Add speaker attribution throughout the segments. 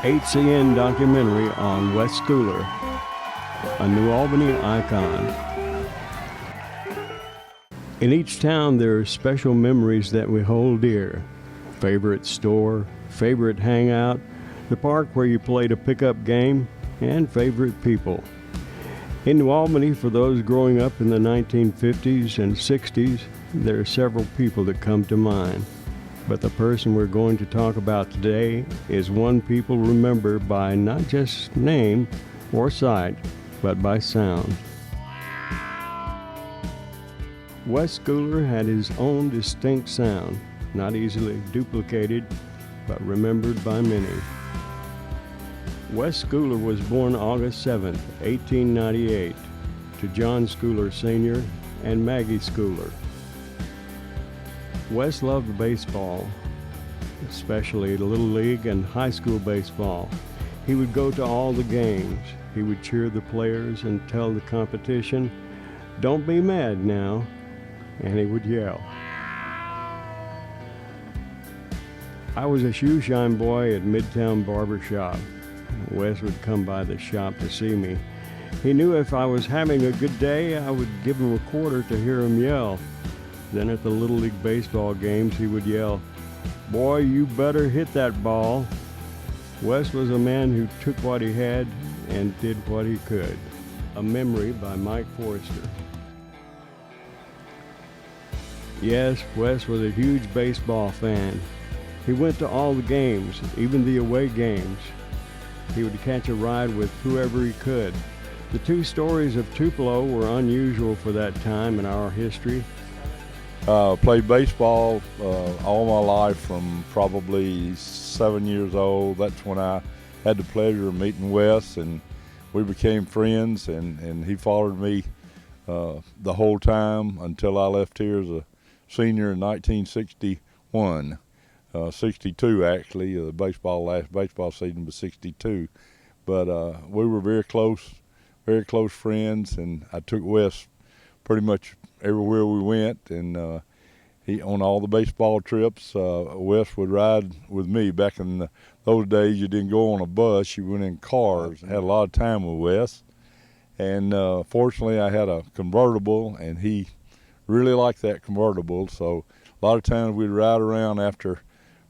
Speaker 1: HCN documentary on Wes Schooler, a New Albany icon. In each town there are special memories that we hold dear. Favorite store, favorite hangout, the park where you played a pickup game, and favorite people. In New Albany, for those growing up in the 1950s and 60s, there are several people that come to mind. But the person we're going to talk about today is one people remember by not just name or sight, but by sound. Wes Schooler had his own distinct sound, not easily duplicated, but remembered by many. Wes Schooler was born August 7, 1898, to John Schooler Sr. and Maggie Schooler. Wes loved baseball, especially the Little League and high school baseball. He would go to all the games. He would cheer the players and tell the competition, "Don't be mad now," and he would yell. I was a shoeshine boy at Midtown Barber Shop. Wes would come by the shop to see me. He knew if I was having a good day, I would give him a quarter to hear him yell. Then at the Little League baseball games, he would yell, "Boy, you better hit that ball." Wes was a man who took what he had and did what he could. A memory by Mike Forrester. Yes, Wes was a huge baseball fan. He went to all the games, even the away games. He would catch a ride with whoever he could. The two stories of Tupelo were unusual for that time in our history.
Speaker 2: Played baseball all my life from probably 7 years old. That's when I had the pleasure of meeting Wes, and we became friends, and he followed me the whole time until I left here as a senior in 1961. 62 actually, last baseball season was 62. But we were very close friends, and I took Wes pretty much everywhere we went, and he on all the baseball trips. Wes would ride with me. Back in those days, you didn't go on a bus; you went in cars. I had a lot of time with Wes, and fortunately, I had a convertible, and he really liked that convertible. So a lot of times we'd ride around after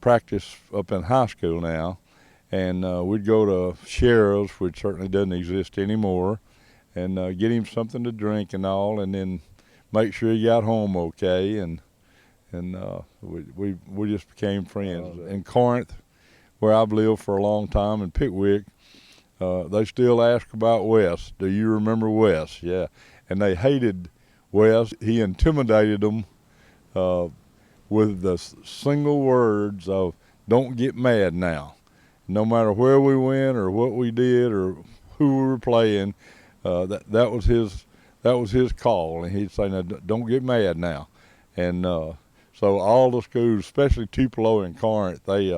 Speaker 2: practice up in high school now, and we'd go to Cheryl's, which certainly doesn't exist anymore, and get him something to drink and all, and then make sure he got home okay, and we just became friends. In Corinth, where I've lived for a long time, in Pickwick, they still ask about Wes. Do you remember Wes? Yeah, and they hated Wes. He intimidated them with the single words of "Don't get mad now." No matter where we went or what we did or who we were playing, that was his call, and he'd say, "Now, don't get mad now." And so all the schools, especially Tupelo and Corinth, they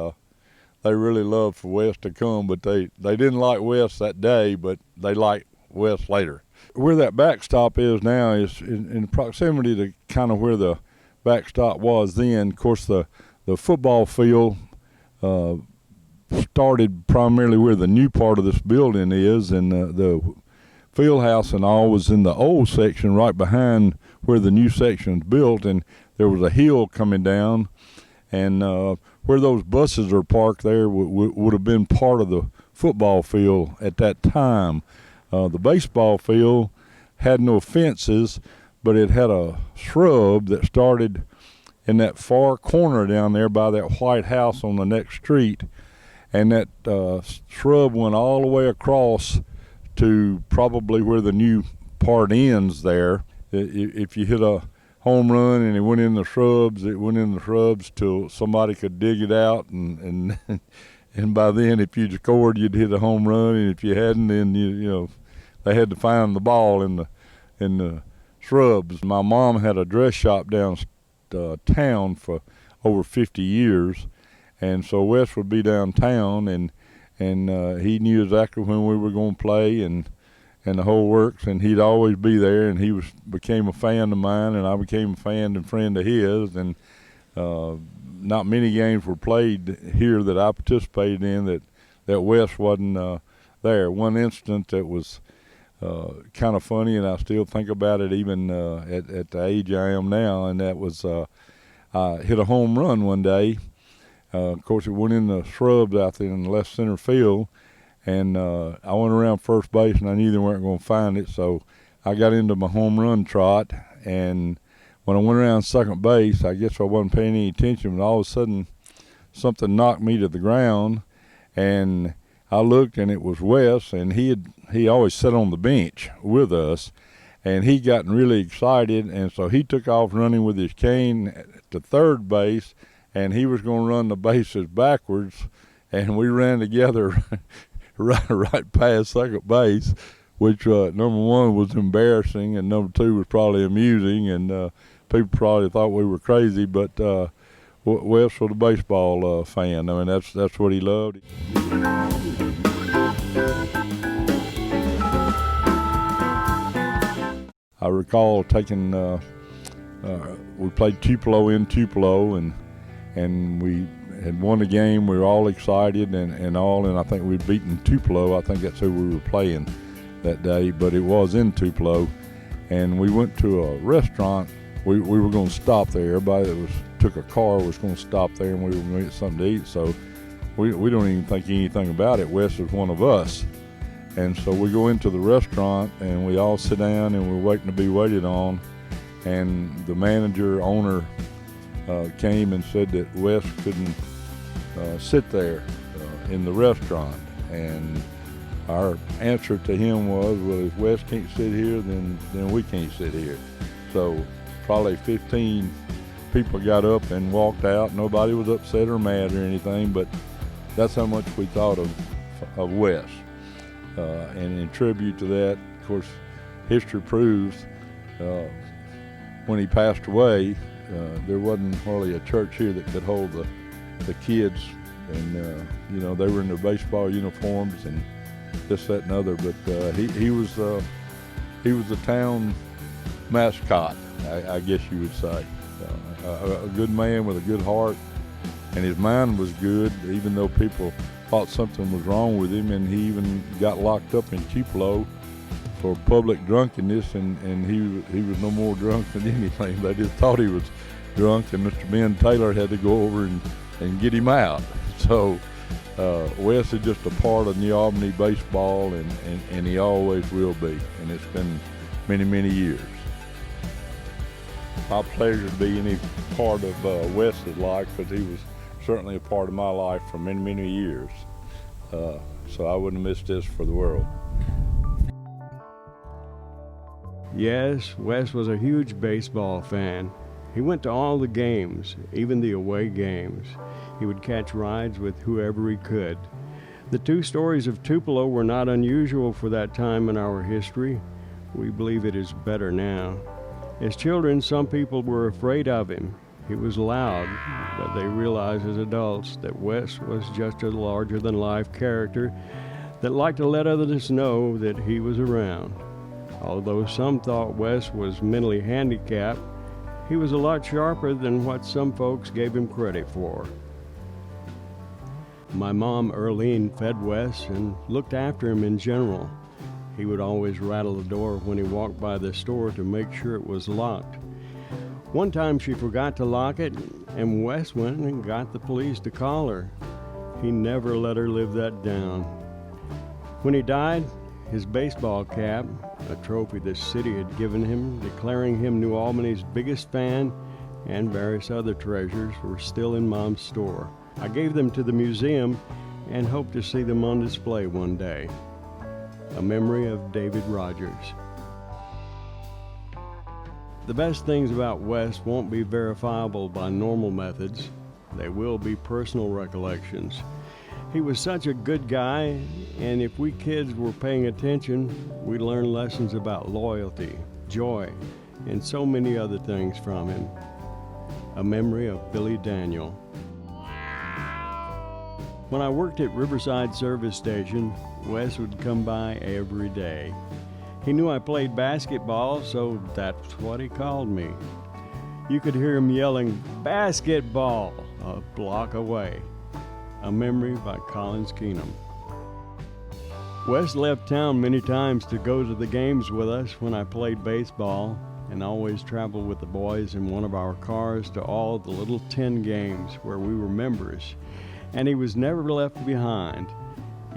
Speaker 2: really loved for Wes to come, but they didn't like Wes that day, but they liked Wes later. Where that backstop is now is in proximity to kind of where the backstop was then. Of course, the football field started primarily where the new part of this building is, and the field house and all was in the old section right behind where the new section's built, and there was a hill coming down, and where those buses are parked there would have been part of the football field at that time. The baseball field had no fences, but it had a shrub that started in that far corner down there by that white house on the next street, and that shrub went all the way across to probably where the new part ends there. If you hit a home run and it went in the shrubs till somebody could dig it out, and by then if you scored, you'd hit a home run, and if you hadn't, then you know they had to find the ball in the shrubs. My mom had a dress shop downtown for over 50 years, and so Wes would be downtown, and he knew exactly when we were going to play and the whole works, and he'd always be there, and became a fan of mine, and I became a fan and friend of his, and not many games were played here that I participated in that Wes wasn't there. One incident that was kind of funny, and I still think about it even at the age I am now, and that was I hit a home run one day. Of course, it went in the shrubs out there in the left center field, and I went around first base, and I knew they weren't going to find it, so I got into my home run trot, and when I went around second base, I guess I wasn't paying any attention, but all of a sudden something knocked me to the ground, and I looked, and it was Wes, and he always sat on the bench with us, and he gotten really excited, and so he took off running with his cane to third base, and he was going to run the bases backwards, and we ran together right past second base, which number one was embarrassing, and number two was probably amusing, and people probably thought we were crazy, but Wes was a baseball fan. I mean, that's what he loved. I recall taking, we played Tupelo in Tupelo, and we had won the game. We were all excited and I think we'd beaten Tupelo. I think that's who we were playing that day, but it was in Tupelo. And we went to a restaurant. We were going to stop there. Everybody that took a car was going to stop there, and we were going to get something to eat. So we don't even think anything about it. Wes is one of us. And so we go into the restaurant, and we all sit down, and we're waiting to be waited on. And the owner, came and said that Wes couldn't sit there in the restaurant. And our answer to him was, well, if Wes can't sit here, then we can't sit here. So probably 15 people got up and walked out. Nobody was upset or mad or anything, but that's how much we thought of Wes. And in tribute to that, of course, history proves when he passed away, there wasn't hardly a church here that could hold the kids, and they were in their baseball uniforms and this, that, and other. But he was the town mascot, I guess you would say. A good man with a good heart, and his mind was good, even though people thought something was wrong with him, and he even got locked up in Tupelo for public drunkenness, and he was no more drunk than anything. They just thought he was drunk, and Mr. Ben Taylor had to go over and get him out. So Wes is just a part of New Albany baseball, and he always will be, and it's been many, many years. My pleasure to be any part of Wes's life, because he was certainly a part of my life for many, many years. So I wouldn't miss this for the world.
Speaker 1: Yes, Wes was a huge baseball fan. He went to all the games, even the away games. He would catch rides with whoever he could. The two stories of Tupelo were not unusual for that time in our history. We believe it is better now. As children, some people were afraid of him. He was loud, but they realized as adults that Wes was just a larger-than-life character that liked to let others know that he was around. Although some thought Wes was mentally handicapped, he was a lot sharper than what some folks gave him credit for. My mom, Earlene, fed Wes and looked after him in general. He would always rattle the door when he walked by the store to make sure it was locked. One time she forgot to lock it, and Wes went and got the police to call her. He never let her live that down. When he died, his baseball cap, a trophy the city had given him, declaring him New Albany's biggest fan, and various other treasures were still in Mom's store. I gave them to the museum and hope to see them on display one day. A memory of David Rogers. The best things about Wes won't be verifiable by normal methods. They will be personal recollections. He was such a good guy, and if we kids were paying attention, we'd learn lessons about loyalty, joy, and so many other things from him. A memory of Billy Daniel. When I worked at Riverside Service Station, Wes would come by every day. He knew I played basketball, so that's what he called me. You could hear him yelling, "Basketball!" a block away. A memory by Collins Keenum. Wes left town many times to go to the games with us when I played baseball, and always traveled with the boys in one of our cars to all the little 10 games where we were members. And he was never left behind,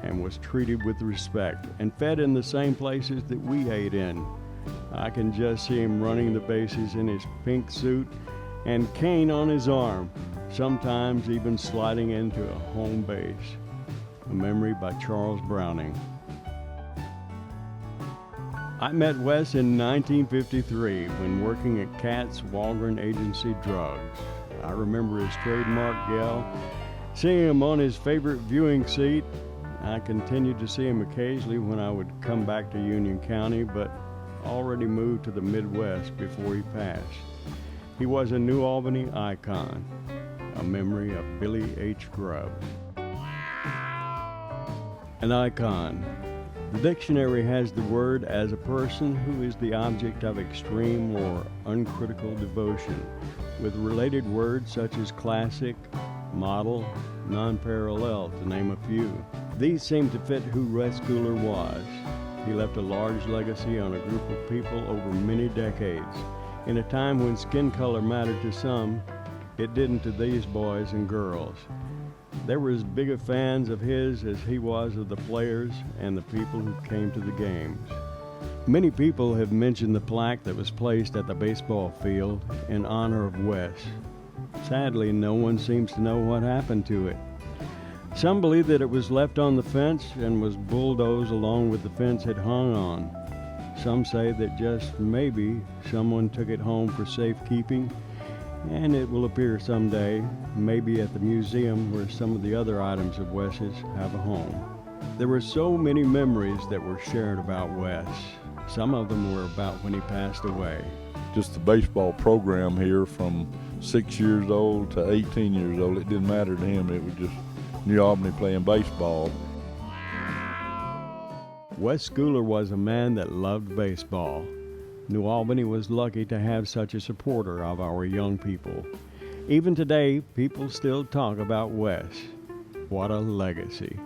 Speaker 1: and was treated with respect and fed in the same places that we ate in. I can just see him running the bases in his pink suit and cane on his arm, sometimes even sliding into a home base. A memory by Charles Browning. I met Wes in 1953 when working at Katz Walgren Agency Drugs. I remember his trademark yell, seeing him on his favorite viewing seat. I continued to see him occasionally when I would come back to Union County, but already moved to the Midwest before he passed. He was a New Albany icon, a memory of Billy H. Grubb. An icon. The dictionary has the word as a person who is the object of extreme or uncritical devotion, with related words such as classic, model, non-parallel, to name a few. These seem to fit who Wes Schooler was. He left a large legacy on a group of people over many decades. In a time when skin color mattered to some, it didn't to these boys and girls. They were as big of fans of his as he was of the players and the people who came to the games. Many people have mentioned the plaque that was placed at the baseball field in honor of Wes. Sadly, no one seems to know what happened to it. Some believe that it was left on the fence and was bulldozed along with the fence it hung on. Some say that just maybe someone took it home for safekeeping, and it will appear someday, maybe at the museum where some of the other items of Wes's have a home. There were so many memories that were shared about Wes. Some of them were about when he passed away.
Speaker 2: Just the baseball program here from 6 years old to 18 years old, it didn't matter to him. It was just New Albany playing baseball.
Speaker 1: Wes Schooler was a man that loved baseball. New Albany was lucky to have such a supporter of our young people. Even today, people still talk about Wes. What a legacy.